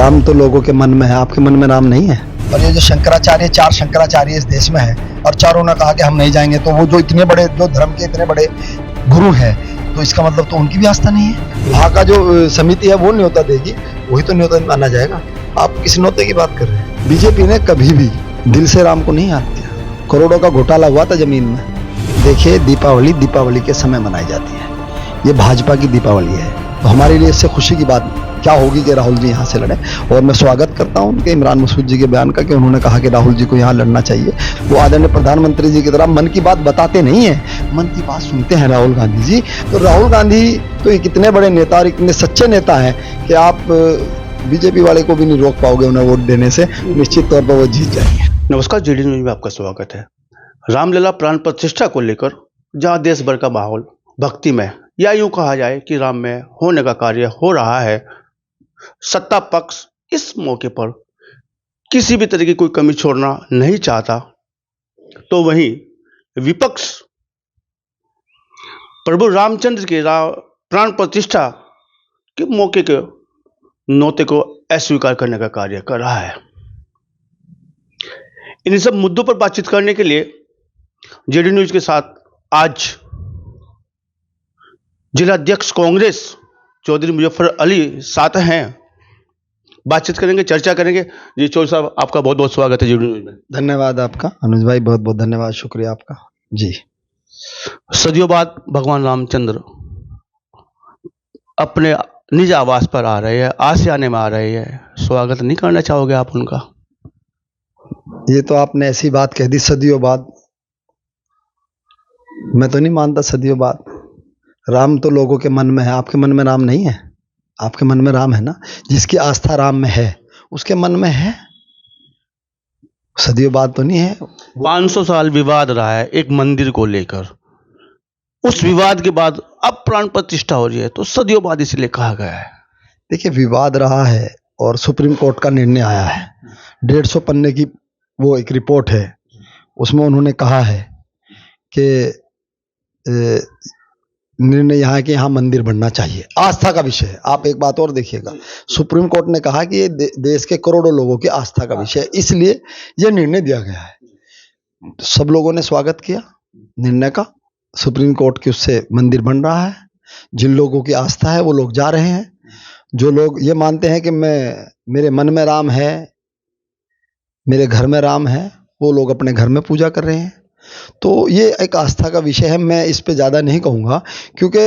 राम तो लोगों के मन में है, आपके मन में राम नहीं है। और ये जो शंकराचार्य, 4 शंकराचार्य इस देश में है और चारों ने कहा कि हम नहीं जाएंगे, तो वो जो इतने बड़े, जो धर्म के इतने बड़े गुरु हैं, तो इसका मतलब तो उनकी भी आस्था नहीं है। वहाँ का जो समिति है वो न्योता देगी, वही तो न्योता माना जाएगा। आप किस न्योते की बात कर रहे हैं? बीजेपी ने कभी भी दिल से राम को नहीं याद किया। करोड़ों का घोटाला हुआ था जमीन में। देखिए, दीपावली के समय मनाई जाती है, ये भाजपा की दीपावली है। तो हमारे लिए इससे खुशी की बात क्या होगी कि राहुल जी यहाँ से लड़े। और मैं स्वागत करता हूँ उनके इमरान मसूद जी के बयान का कि उन्होंने कहा कि राहुल जी को यहाँ लड़ना चाहिए। वो आदरणीय प्रधानमंत्री जी की तरह मन की बात बताते नहीं है, मन की बात सुनते हैं राहुल गांधी जी। तो राहुल गांधी तो एक इतने बड़े नेता और इतने सच्चे नेता हैं कि आप बीजेपी वाले को भी नहीं रोक पाओगे उन्हें वोट देने से। निश्चित तौर पर वो जीत जाएंगे। नमस्कार, जीडी न्यूज में आपका स्वागत है। रामलला प्राण प्रतिष्ठा को लेकर जहां देश भर का माहौल भक्ति में, या यूं कहा जाए कि राम में होने का कार्य हो रहा है, सत्ता पक्ष इस मौके पर किसी भी तरह की कोई कमी छोड़ना नहीं चाहता, तो वहीं विपक्ष प्रभु रामचंद्र के प्राण प्रतिष्ठा के मौके के न्योते को अस्वीकार करने का कार्य कर रहा है। इन सब मुद्दों पर बातचीत करने के लिए जेडी न्यूज के साथ आज जिला अध्यक्ष कांग्रेस चौधरी मुजफ्फर अली साथ हैं। बातचीत करेंगे, चर्चा करेंगे। जी चौधरी साहब, आपका बहुत बहुत स्वागत है जेडी न्यूज में। धन्यवाद आपका अनुज भाई, बहुत बहुत धन्यवाद, शुक्रिया आपका जी। सदियों बाद भगवान रामचंद्र अपने निज आवास पर आ रहे हैं, आसियाने में आ रहे हैं, स्वागत नहीं करना चाहोगे आप उनका? ये तो आपने ऐसी बात कह दी, सदियों बाद। मैं तो नहीं मानता सदियों बाद। राम तो लोगों के मन में है, आपके मन में राम नहीं है। आपके मन में राम है ना, जिसकी आस्था राम में है उसके मन में है। सदियों बाद तो नहीं है। 500 साल विवाद रहा है एक मंदिर को लेकर, उस विवाद के बाद अब प्राण प्रतिष्ठा हो रही है, तो सदियों बाद इसलिए कहा गया है। देखिए, विवाद रहा है और सुप्रीम कोर्ट का निर्णय आया है। 150 पन्ने की वो एक रिपोर्ट है, उसमें उन्होंने कहा है कि निर्णय यहाँ है कि यहाँ मंदिर बनना चाहिए। आस्था का विषय है। आप एक बात और देखिएगा, सुप्रीम कोर्ट ने कहा कि ये देश के करोड़ों लोगों की आस्था का विषय है, इसलिए ये निर्णय दिया गया है। सब लोगों ने स्वागत किया निर्णय का। सुप्रीम कोर्ट के उससे मंदिर बन रहा है। जिन लोगों की आस्था है वो लोग जा रहे हैं। जो लोग ये मानते हैं कि मेरे मन में राम है, मेरे घर में राम है, वो लोग अपने घर में पूजा कर रहे हैं। तो ये एक आस्था का विषय है। मैं इस पे ज़्यादा नहीं कहूँगा, क्योंकि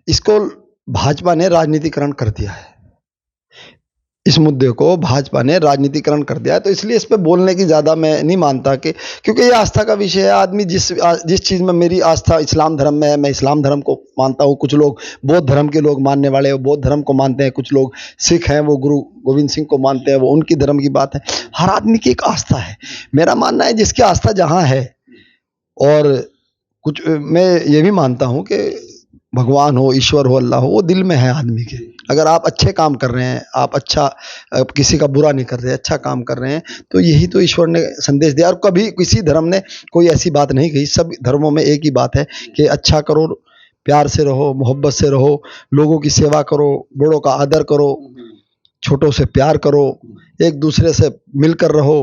इसको भाजपा ने राजनीतिकरण कर दिया है। इस मुद्दे को भाजपा ने राजनीतिकरण कर दिया है, तो इसलिए इस पे बोलने की ज़्यादा मैं नहीं मानता कि, क्योंकि ये आस्था का विषय है। आदमी जिस चीज़ में, मेरी आस्था इस्लाम धर्म में है, मैं इस्लाम धर्म को मानता हूँ। कुछ लोग बौद्ध धर्म के लोग मानने वाले वो बौद्ध धर्म को मानते हैं। कुछ लोग सिख हैं, वो गुरु गोविंद सिंह को मानते हैं, वो उनकी धर्म की बात है। हर आदमी की एक आस्था है। मेरा मानना है जिसकी आस्था जहाँ है, और कुछ मैं ये भी मानता हूँ कि भगवान हो, ईश्वर हो, अल्लाह हो, वो दिल में है आदमी के। अगर आप अच्छे काम कर रहे हैं, आप किसी का बुरा नहीं कर रहे, अच्छा काम कर रहे हैं, तो यही तो ईश्वर ने संदेश दिया। और कभी किसी धर्म ने कोई ऐसी बात नहीं कही। सब धर्मों में एक ही बात है कि अच्छा करो, प्यार से रहो, मोहब्बत से रहो, लोगों की सेवा करो, बड़ों का आदर करो, छोटों से प्यार करो, एक दूसरे से मिलकर रहो,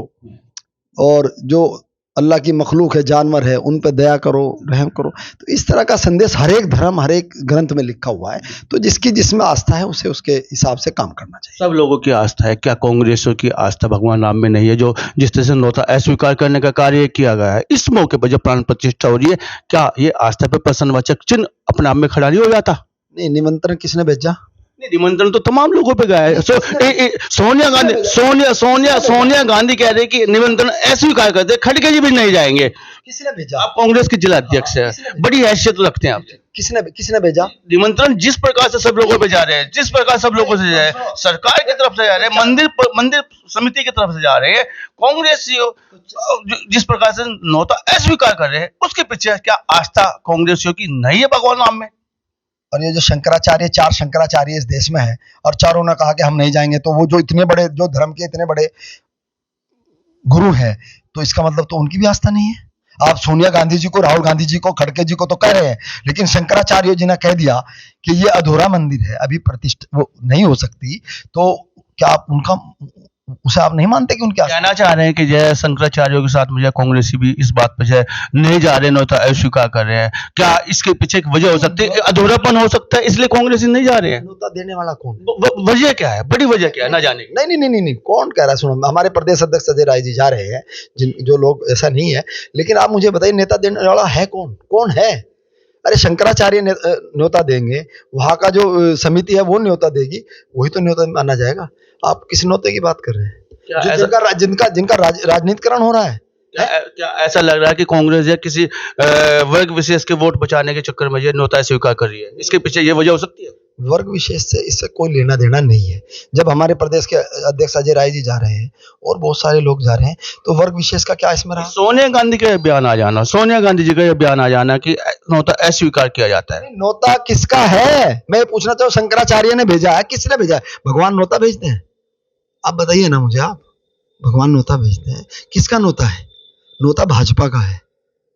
और जो अल्लाह की मखलूक है, जानवर है, उन पर दया करो, रहम करो। तो इस तरह का संदेश हर एक धर्म, हर एक ग्रंथ में लिखा हुआ है। तो जिसकी जिसमें आस्था है उसे उसके हिसाब से काम करना चाहिए। सब लोगों की आस्था है, क्या कांग्रेसियों की आस्था भगवान राम में नहीं है? जो जिस तरह से न्योता अस्वीकार करने का कार्य किया गया है इस मौके पर जब प्राण प्रतिष्ठा हो रही है, क्या ये आस्था पर प्रश्नवाचक चिन्ह अपने आप में खड़ा नहीं हो जाता? नहीं, निमंत्रण किसने भेजा? निमंत्रण तो तमाम लोगों पे गया है। सोनिया गांधी कह रहे कि निमंत्रण अस्वीकार करते, खड़गे जी भी नहीं जाएंगे। किसने भेजा? आप कांग्रेस के जिला अध्यक्ष है, बड़ी हैसियत रखते हैं आप। किसने भेजा निमंत्रण? जिस प्रकार से सब लोगों पे जा रहे हैं, जिस प्रकार सब लोगों से जा रहे हैं, सरकार की तरफ से जा रहे हैं, मंदिर समिति की तरफ से जा रहे हैं, कांग्रेस जिस प्रकार से न्योता अस्वीकार कर रहे हैं, उसके पीछे क्या आस्था कांग्रेसियों की नहीं है भगवान राम में? और ये जो शंकराचार्य, 4 शंकराचार्य इस देश में है और चारों ने कहा कि हम नहीं जाएंगे, तो वो जो इतने बड़े, जो धर्म के इतने बड़े गुरु हैं, तो इसका मतलब तो उनकी भी आस्था नहीं है। आप सोनिया गांधी जी को, राहुल गांधी जी को, खड़गे जी को तो कह रहे हैं, लेकिन शंकराचार्य जी ने कह दिया कि ये अधूरा मंदिर है, अभी प्रतिष्ठा वो नहीं हो सकती। तो क्या आप उनका उसे आप नहीं मानते कि उनकी आस्था? कहना चाह रहे हैं कि जय शंकराचार्यों के साथ मुझे कांग्रेसी भी इस बात पे जय नहीं जा रहे, न तो अस्वीकार कर रहे हैं। क्या इसके पीछे एक वजह हो सकती है, अधूरापन हो सकता है, इसलिए कांग्रेसी नहीं जा रहे हैं? न्योता देने वाला कौन? वजह क्या है, बड़ी वजह क्या है ना जाने की? नहीं, कौन कह रहा है? सुनो, हमारे प्रदेश अध्यक्ष अजय राय जी जा रहे हैं, जो लोग, ऐसा नहीं है, लेकिन आप मुझे बताइए नेता देने वाला है कौन है? अरे शंकराचार्य न्योता देंगे, वहां का जो समिति है वो न्योता देगी, वही तो न्योता माना जाएगा। आप किस न्योते की बात कर रहे हैं? जिनका राजनीतिकरण हो रहा है। क्या ऐसा लग रहा है कि कांग्रेस या किसी वर्ग विशेष के वोट बचाने के चक्कर में ये न्योता स्वीकार कर रही है? इसके पीछे ये वजह हो सकती है? वर्ग विशेष से इससे कोई लेना देना नहीं है। जब हमारे प्रदेश के अध्यक्ष अजय राय जी जा रहे हैं और बहुत सारे लोग जा रहे हैं, तो वर्ग विशेष का क्या इसमें रहा? सोनिया गांधी का बयान आ जाना, सोनिया गांधी जी का यह बयान आ जाना कि न्योता अस्वीकार किया जाता है। न्योता किसका है मैं पूछना चाहूँ? शंकराचार्य ने भेजा है, किसने भेजा है? भगवान न्योता भेजते हैं? आप बताइए ना मुझे, आप भगवान न्योता भेजते हैं? किसका न्योता है? न्योता भाजपा का है,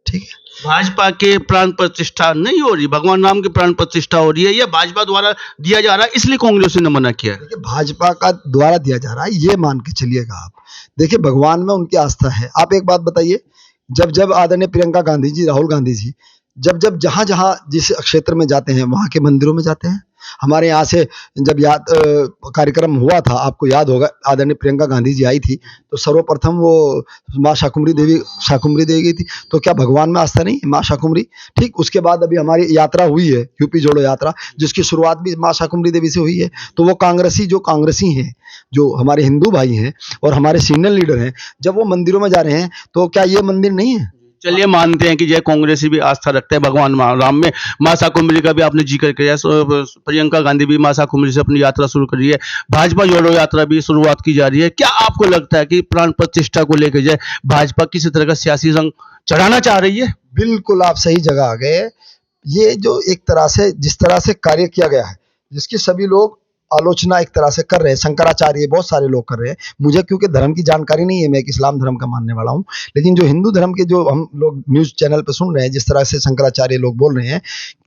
ठीक है। भाजपा के प्राण प्रतिष्ठा नहीं हो रही, भगवान राम की प्राण प्रतिष्ठा हो रही है, यह भाजपा द्वारा दिया जा रहा है, इसलिए कांग्रेस ने मना किया है। देखिए, भाजपा का द्वारा दिया जा रहा है, ये मान के चलिएगा आप। देखिए, भगवान में उनकी आस्था है। आप एक बात बताइए, जब आदरणीय प्रियंका गांधी जी, राहुल गांधी जी जब जहां जिस क्षेत्र में जाते हैं वहां के मंदिरों में जाते हैं। हमारे यहाँ से जब कार्यक्रम हुआ था, आपको याद होगा, आदरणीय प्रियंका गांधी जी आई थी, तो सर्वप्रथम वो माँ शाकुंभरी देवी गई थी। तो क्या भगवान में आस्था नहीं है? माँ शाकुंभरी, ठीक। उसके बाद अभी हमारी यात्रा हुई है, यूपी जोड़ो यात्रा, जिसकी शुरुआत भी माँ शाकुंभरी देवी से हुई है। तो वो कांग्रेसी हैं, जो हमारे हिंदू भाई हैं और हमारे सीनियर लीडर हैं, जब वो मंदिरों में जा रहे हैं, तो क्या ये मंदिर नहीं है? चलिए मानते हैं कि जय कांग्रेसी भी आस्था रखते हैं भगवान राम में। मां शाकुंभरी का भी आपने जिक्र किया, प्रियंका गांधी भी मां शाकुंभरी से अपनी यात्रा शुरू कर रही है, भाजपा जोड़ो यात्रा भी शुरुआत की जा रही है। क्या आपको लगता है कि प्राण प्रतिष्ठा को लेकर जय भाजपा किसी तरह का सियासी रंग चढ़ाना चाह रही है? बिल्कुल, आप सही जगह आ गए। ये जो एक तरह से जिस तरह से कार्य किया गया है, जिसकी सभी लोग आलोचना एक तरह से कर रहे हैं, शंकराचार्य बहुत सारे लोग कर रहे हैं। मुझे क्योंकि धर्म की जानकारी नहीं है, मैं एक इस्लाम धर्म का मानने वाला हूँ, लेकिन जो हिंदू धर्म के जो हम लोग न्यूज़ चैनल पे सुन रहे हैं, जिस तरह से शंकराचार्य लोग बोल रहे हैं,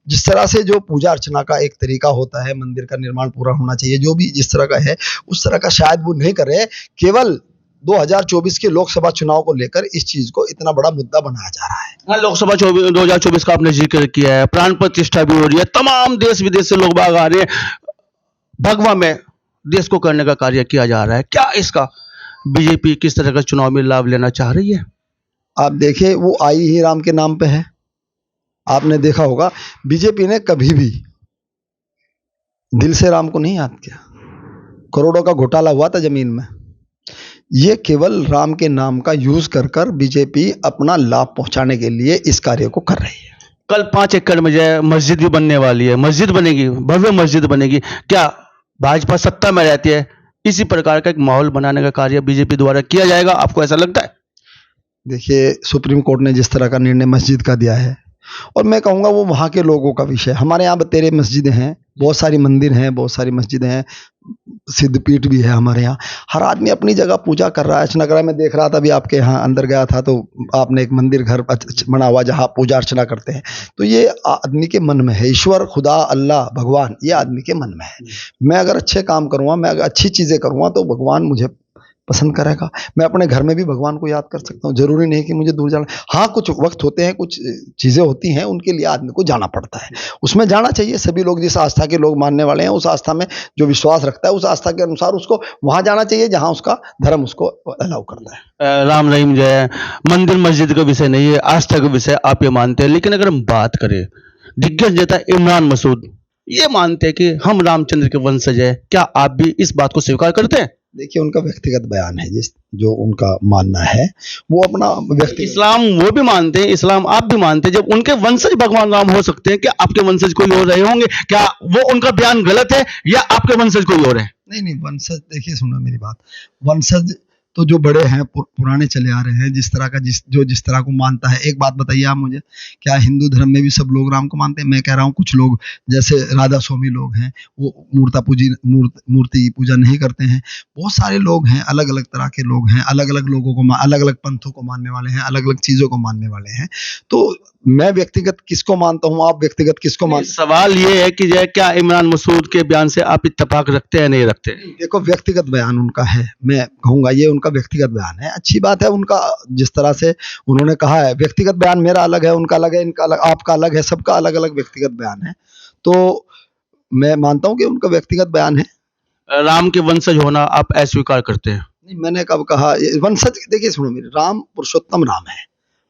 जिस तरह से जो पूजा अर्चना का एक तरीका होता है, मंदिर का निर्माण पूरा होना चाहिए, जो भी जिस तरह का है, उस तरह का शायद वो नहीं कर रहे हैं। केवल 2024 के लोकसभा चुनाव को लेकर इस चीज को इतना बड़ा मुद्दा बनाया जा रहा है। हाँ, लोकसभा 2024 का आपने जिक्र किया है, प्राण प्रतिष्ठा भी हो रही है, तमाम देश विदेश से लोग बाग आ रहे हैं, भगवा में देश को करने का कार्य किया जा रहा है। क्या इसका बीजेपी किस तरह का चुनाव में लाभ लेना चाह रही है? आप देखिए, वो आई ही राम के नाम पे है। आपने देखा होगा, बीजेपी ने कभी भी दिल से राम को नहीं याद किया। करोड़ों का घोटाला हुआ था जमीन में, ये केवल राम के नाम का यूज कर बीजेपी अपना लाभ पहुंचाने के लिए इस कार्य को कर रही है। कल 5 एकड़ में जो है मस्जिद भी बनने वाली है, मस्जिद बनेगी, भव्य मस्जिद बनेगी। क्या भाजपा सत्ता में रहती है, इसी प्रकार का एक माहौल बनाने का कार्य बीजेपी द्वारा किया जाएगा, आपको ऐसा लगता है? देखिए, सुप्रीम कोर्ट ने जिस तरह का निर्णय मस्जिद का दिया है, और मैं कहूँगा वो वहाँ के लोगों का विषय। हमारे यहाँ बतेरे मस्जिदें हैं, बहुत सारी मंदिर हैं, बहुत सारी मस्जिदें हैं, सिद्धपीठ भी है हमारे यहाँ। हर आदमी अपनी जगह पूजा कर रहा है, अर्चना कर रहा है। मैं देख रहा था, अभी आपके यहाँ अंदर गया था, तो आपने एक मंदिर घर बना हुआ जहाँ पूजा अर्चना करते हैं। तो ये आदमी के मन में है, ईश्वर, खुदा, अल्लाह, भगवान, ये आदमी के मन में है। मैं अगर अच्छे काम करूँगा, मैं अगर अच्छी चीज़ें करूँगा, तो भगवान मुझे पसंद करेगा। मैं अपने घर में भी भगवान को याद कर सकता हूँ, जरूरी नहीं कि मुझे दूर जाना। हाँ, कुछ वक्त होते हैं, कुछ चीज़ें होती हैं, उनके लिए आदमी को जाना पड़ता है, उसमें जाना चाहिए। सभी लोग जिस आस्था के लोग मानने वाले हैं, उस आस्था में जो विश्वास रखता है, उस आस्था के अनुसार उसको वहाँ जाना चाहिए जहाँ उसका धर्म उसको अलाउ करता है। राम रहीम जो है मंदिर मस्जिद का विषय नहीं है, आस्था का विषय आप ये मानते हैं। लेकिन अगर हम बात करें, दिग्गज नेता इमरान मसूद ये मानते हैं कि हम रामचंद्र के वंशज है, क्या आप भी इस बात को स्वीकार करते हैं? देखिए, उनका व्यक्तिगत बयान है, जो उनका मानना है, वो अपना व्यक्तिगत। इस्लाम वो भी मानते हैं, इस्लाम आप भी मानते हैं, जब उनके वंशज भगवान राम हो सकते हैं, क्या आपके वंशज कोई और रहे होंगे? क्या वो उनका बयान गलत है या आपके वंशज कोई और है? नहीं, वंशज, देखिए सुनो मेरी बात, वंशज तो जो बड़े हैं पुराने चले आ रहे हैं, जिस तरह का जिस तरह को मानता है। एक बात बताइए आप मुझे, क्या हिंदू धर्म में भी सब लोग राम को मानते हैं? मैं कह रहा हूँ कुछ लोग जैसे राधा स्वामी लोग हैं, वो मूर्ति पूजा नहीं करते हैं। बहुत सारे लोग हैं, अलग अलग तरह के लोग हैं, अलग अलग लोगों को अलग अलग पंथों को मानने वाले हैं, अलग अलग चीजों को मानने वाले हैं। तो मैं व्यक्तिगत किसको मानता हूँ, आप व्यक्तिगत किसको मानते हैं? सवाल ये है कि जो है क्या इमरान मसूद के बयान से आप इत्तेफाक रखते हैं नहीं रखते? देखो, व्यक्तिगत बयान उनका है, मैं कहूंगा ये उनका व्यक्तिगत बयान है। अच्छी बात है उनका, जिस तरह से उन्होंने कहा है। व्यक्तिगत बयान मेरा अलग है, उनका अलग है, इनका अलग, आपका अलग है, सबका अलग अलग व्यक्तिगत बयान है। तो मैं मानता हूं कि उनका व्यक्तिगत बयान है। राम के वंशज होना आप अस्वीकार करते हैं? नहीं, मैंने कब कहा वंशज? देखिए सुनो मेरे, राम पुरुषोत्तम राम है,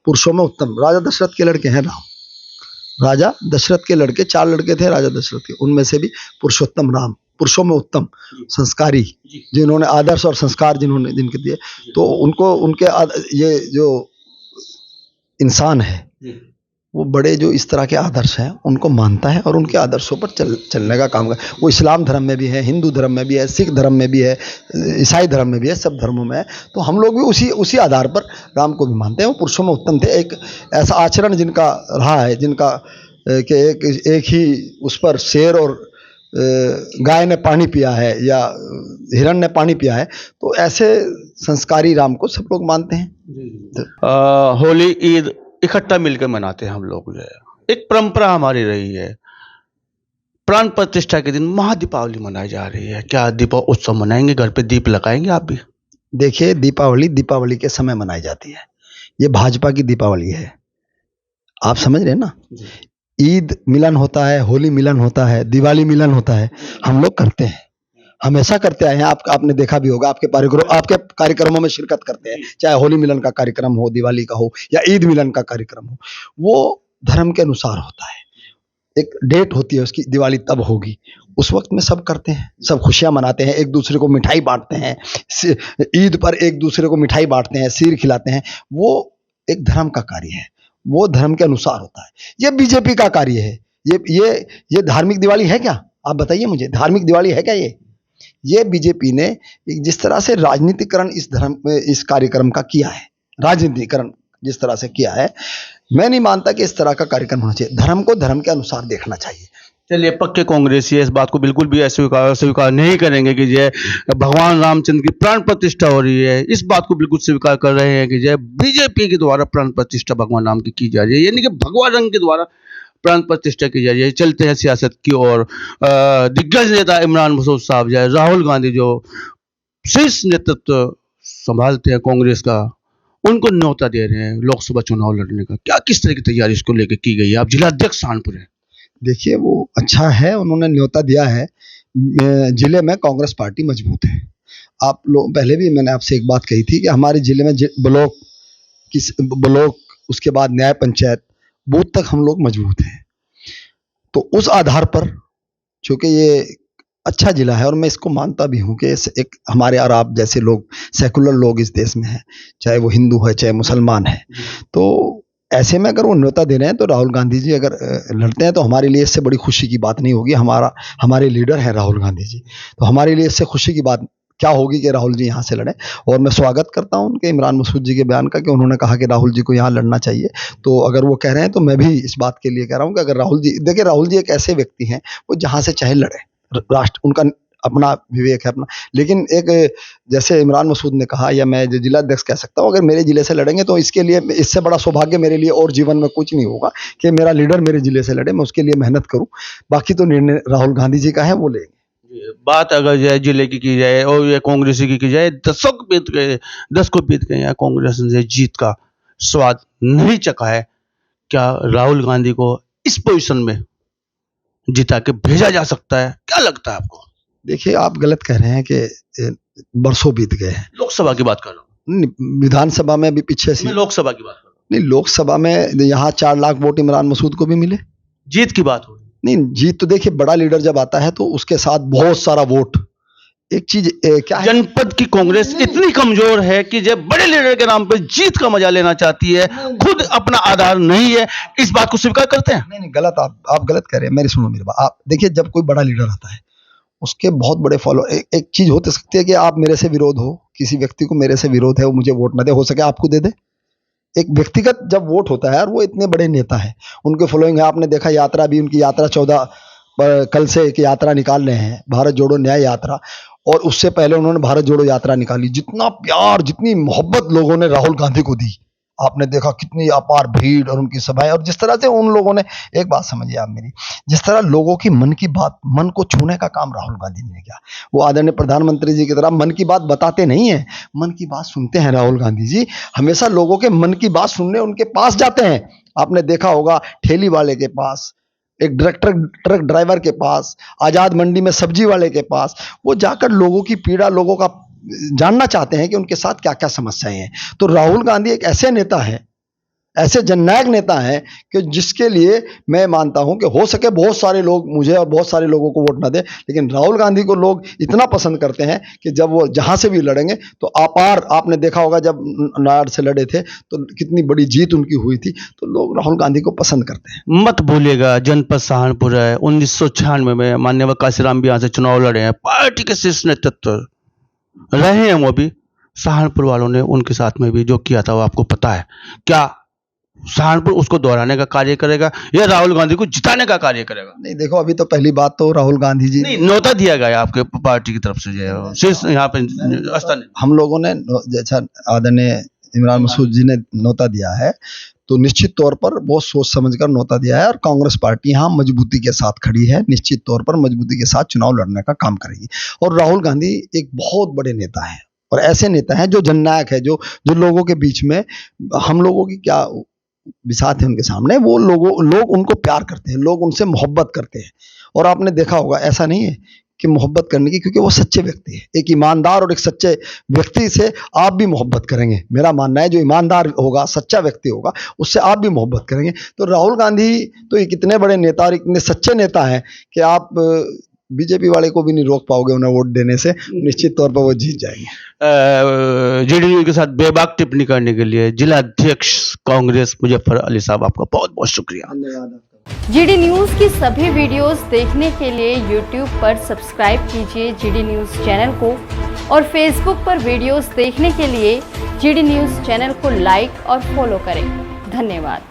पुरुषों में उत्तम। राजा दशरथ के लड़के हैं राम, राजा दशरथ के लड़के 4 लड़के थे राजा दशरथ के, उनमें से भी पुरुषोत्तम राम, पुरुषों में उत्तम, संस्कारी, जिन्होंने आदर्श और संस्कार जिनके दिए। तो उनको उनके ये जो इंसान है वो बड़े जो इस तरह के आदर्श हैं उनको मानता है और उनके आदर्शों पर चलने का काम करता है। वो इस्लाम धर्म में भी है, हिंदू धर्म में भी है, सिख धर्म में भी है, ईसाई धर्म में भी है, सब धर्मों में है। तो हम लोग भी उसी आधार पर राम को भी मानते हैं। वो पुरुषों में उत्तम थे। एक ऐसा आचरण जिनका रहा है, जिनका कि एक ही उस पर शेर और गाय ने पानी पिया है या हिरण ने पानी पिया है, तो ऐसे संस्कारी राम को सब लोग मानते हैं। होली ईद इकट्ठा मिलकर मनाते हैं हम लोग, जो है एक परंपरा हमारी रही है। प्राण प्रतिष्ठा के दिन महादीपावली मनाई जा रही है, क्या दीप उत्सव मनाएंगे? घर पे दीप लगाएंगे आप भी? देखिए, दीपावली के समय मनाई जाती है। ये भाजपा की दीपावली है, आप समझ रहे हैं ना। ईद मिलन होता है, होली मिलन होता है, दिवाली मिलन होता है, हम लोग करते हैं, हमेशा करते आए हैं। आपने देखा भी होगा, आपके कार्यक्रमों में शिरकत करते हैं, चाहे होली मिलन का कार्यक्रम हो, दिवाली का हो या ईद मिलन का कार्यक्रम हो। वो धर्म के अनुसार होता है, एक डेट होती है उसकी, दिवाली तब होगी, उस वक्त में सब करते हैं, सब खुशियां मनाते हैं, एक दूसरे को मिठाई बांटते हैं। ईद पर एक दूसरे को मिठाई बांटते हैं, सीर खिलाते हैं। वो एक धर्म का कार्य है, वो धर्म के अनुसार होता है। ये बीजेपी का कार्य है। ये धार्मिक दिवाली है क्या? आप बताइए मुझे, धार्मिक दिवाली है क्या ये बीजेपी ने जिस तरह से राजनीतिकरण इस कार्यक्रम का किया है, राजनीतिकरण जिस तरह से किया है, मैं नहीं मानता कि इस तरह का कार्यक्रम होना चाहिए। धर्म को धर्म के अनुसार देखना चाहिए। चलिए, पक्के कांग्रेसी इस बात को बिल्कुल भी स्वीकार नहीं करेंगे कि जय भगवान रामचंद्र की प्राण प्रतिष्ठा हो रही है। इस बात को बिल्कुल स्वीकार कर रहे हैं कि जय बीजेपी के द्वारा प्राण प्रतिष्ठा भगवान राम की जा रही है, यानी कि भगवान राम के द्वारा प्राण प्रतिष्ठा की जा रही है। चलते हैं सियासत की ओर। दिग्गज नेता इमरान मसूद साहब, जो राहुल गांधी जो शीर्ष नेतृत्व संभालते हैं कांग्रेस का, उनको न्योता दे रहे हैं लोकसभा चुनाव लड़ने का। क्या किस तरह की तैयारी इसको लेकर की गई है? आप जिला अध्यक्ष सहारनपुर हैं। देखिए, वो अच्छा है, उन्होंने न्योता दिया है। जिले में कांग्रेस पार्टी मजबूत है। आप लोग, पहले भी मैंने आपसे एक बात कही थी कि हमारे जिले में ब्लॉक, उसके बाद न्याय पंचायत, बूथ तक हम लोग मजबूत हैं। तो उस आधार पर, चूंकि ये अच्छा जिला है और मैं इसको मानता भी हूँ कि एक हमारे और आप जैसे लोग, सेकुलर लोग इस देश में हैं, चाहे वो हिंदू है चाहे मुसलमान है, तो ऐसे में अगर वो न्योता दे रहे हैं तो राहुल गांधी जी अगर लड़ते हैं तो हमारे लिए इससे बड़ी खुशी की बात नहीं होगी। हमारे लीडर हैं राहुल गांधी जी, तो हमारे लिए इससे खुशी की बात क्या होगी कि राहुल जी यहाँ से लड़ें। और मैं स्वागत करता हूँ उनके, इमरान मसूद जी के बयान का, कि उन्होंने कहा कि राहुल जी को यहाँ लड़ना चाहिए। तो अगर वो कह रहे हैं तो मैं भी इस बात के लिए कह रहा हूँ कि अगर राहुल जी, देखिए राहुल जी एक ऐसे व्यक्ति हैं, वो जहाँ से चाहे लड़े, राष्ट्र उनका अपना विवेक है अपना। लेकिन एक जैसे इमरान मसूद ने कहा, या मैं जिला अध्यक्ष कह सकता हूँ, अगर मेरे जिले से लड़ेंगे तो इसके लिए, इससे बड़ा सौभाग्य मेरे लिए और जीवन में कुछ नहीं होगा कि मेरा लीडर मेरे जिले से लड़े, मैं उसके लिए मेहनत करूँ। बाकी तो निर्णय राहुल गांधी जी का है, वो लेंगे। बात अगर जो है जिले की जाए और ये कांग्रेस की जाए, 10 को बीत गए हैं, कांग्रेस ने जीत का स्वाद नहीं चखा है। क्या राहुल गांधी को इस पोजीशन में जिता के भेजा जा सकता है? क्या लगता है आपको? देखिए, आप गलत कह रहे हैं कि बरसों बीत गए हैं। लोकसभा की बात कर रहा हूँ। विधानसभा में भी पीछे से, मैं लोकसभा की बात कर रहा हूँ। नहीं, लोकसभा में यहाँ 4 लाख वोट इमरान मसूद को भी मिले। जीत की बात हो रही नहीं, जीत तो देखिए, बड़ा लीडर जब आता है तो उसके साथ बहुत सारा वोट। एक चीज क्या है, जनपद की कांग्रेस इतनी कमजोर है कि जब बड़े लीडर के नाम पर जीत का मजा लेना चाहती है, खुद अपना आधार नहीं है, इस बात को स्वीकार करते हैं? नहीं, गलत, आप गलत कह रहे हैं। मेरी सुनो मेरी बात। आप देखिए, जब कोई बड़ा लीडर आता है उसके बहुत बड़े फॉलो एक चीज हो सकती है कि आप मेरे से विरोध हो, किसी व्यक्ति को मेरे से विरोध है, वो मुझे वोट ना दे, हो सके आपको दे दे। एक व्यक्तिगत जब वोट होता है यार, वो इतने बड़े नेता है, उनके फॉलोइंग है। आपने देखा यात्रा भी, उनकी यात्रा 14 कल से एक यात्रा निकाल रहे हैं, भारत जोड़ो न्याय यात्रा, और उससे पहले उन्होंने भारत जोड़ो यात्रा निकाली। जितना प्यार, जितनी मोहब्बत लोगों ने राहुल गांधी को दी, आपने देखा कितनी अपार भीड़ और उनकी सभाएं, और जिस तरह से उन लोगों ने, एक बात समझिए आप मेरी, जिस तरह लोगों की मन की बात, मन को छूने का काम राहुल गांधी ने किया। वो आदरणीय प्रधानमंत्री जी की तरह मन की बात बताते नहीं है, मन की बात सुनते हैं राहुल गांधी जी। हमेशा लोगों के मन की बात सुनने उनके पास जाते हैं। आपने देखा होगा ठेली वाले के पास, एक ट्रक ड्राइवर के पास, आजाद मंडी में सब्जी वाले के पास, वो जाकर लोगों की पीड़ा, लोगों का जानना चाहते हैं कि उनके साथ क्या क्या समस्याएं हैं। तो राहुल गांधी एक ऐसे नेता है, ऐसे जननायक नेता हैं कि जिसके लिए मैं मानता हूं कि हो सके बहुत सारे लोग मुझे और बहुत सारे लोगों को वोट ना दे, लेकिन राहुल गांधी को लोग इतना पसंद करते हैं कि जब वो जहां से भी लड़ेंगे तो अपार, आपने देखा होगा जब नायर से लड़े थे तो कितनी बड़ी जीत उनकी हुई थी, तो लोग राहुल गांधी को पसंद करते हैं। मत भूलिएगा जनपद सहारनपुर है, 1996 में माननीय काशीराम भी यहाँ से चुनाव लड़े हैं, पार्टी के शीर्ष नेतृत्व रहे हैं वो भी। सहारनपुर वालों ने उनके साथ में भी जो किया था वो आपको पता है। क्या सहारनपुर उसको दोहराने का कार्य करेगा या राहुल गांधी को जिताने का कार्य करेगा? नहीं देखो, अभी तो पहली बात तो राहुल गांधी जी नहीं, न्योता दिया गया आपके पार्टी की तरफ से जो है शीर्ष यहाँ पे स्थानीय, हम लोगों ने, जैसा आदरणीय इमरान मसूद जी ने न्योता दिया है, तो निश्चित तौर पर बहुत सोच समझकर न्योता दिया है, और कांग्रेस पार्टी यहाँ मजबूती के साथ खड़ी है, निश्चित तौर पर मजबूती के साथ चुनाव लड़ने का काम करेगी। और राहुल गांधी एक बहुत बड़े नेता है, और ऐसे नेता हैं जो जननायक है, जो लोगों के बीच में, हम लोगों की क्या बिसात है उनके सामने, वो लोग उनको प्यार करते हैं, लोग उनसे मोहब्बत करते हैं। और आपने देखा होगा, ऐसा नहीं है कि मोहब्बत करने की, क्योंकि वो सच्चे व्यक्ति है। एक ईमानदार और एक सच्चे व्यक्ति से आप भी मोहब्बत करेंगे, मेरा मानना है। जो ईमानदार होगा, सच्चा व्यक्ति होगा, उससे आप भी मोहब्बत करेंगे। तो राहुल गांधी तो एक इतने बड़े नेता और इतने सच्चे नेता हैं कि आप बीजेपी वाले को भी नहीं रोक पाओगे उन्हें वोट देने से। निश्चित तौर पर वो जीत जाएंगे। जेडीयू के साथ बेबाक टिप्पणी करने के लिए जिला अध्यक्ष कांग्रेस मुजफ्फर अली साहब, आपका बहुत बहुत शुक्रिया। धन्यवाद। जीडी न्यूज की सभी वीडियोस देखने के लिए यूट्यूब पर सब्सक्राइब कीजिए जीडी न्यूज चैनल को, और फेसबुक पर वीडियोस देखने के लिए जीडी न्यूज चैनल को लाइक और फॉलो करें। धन्यवाद।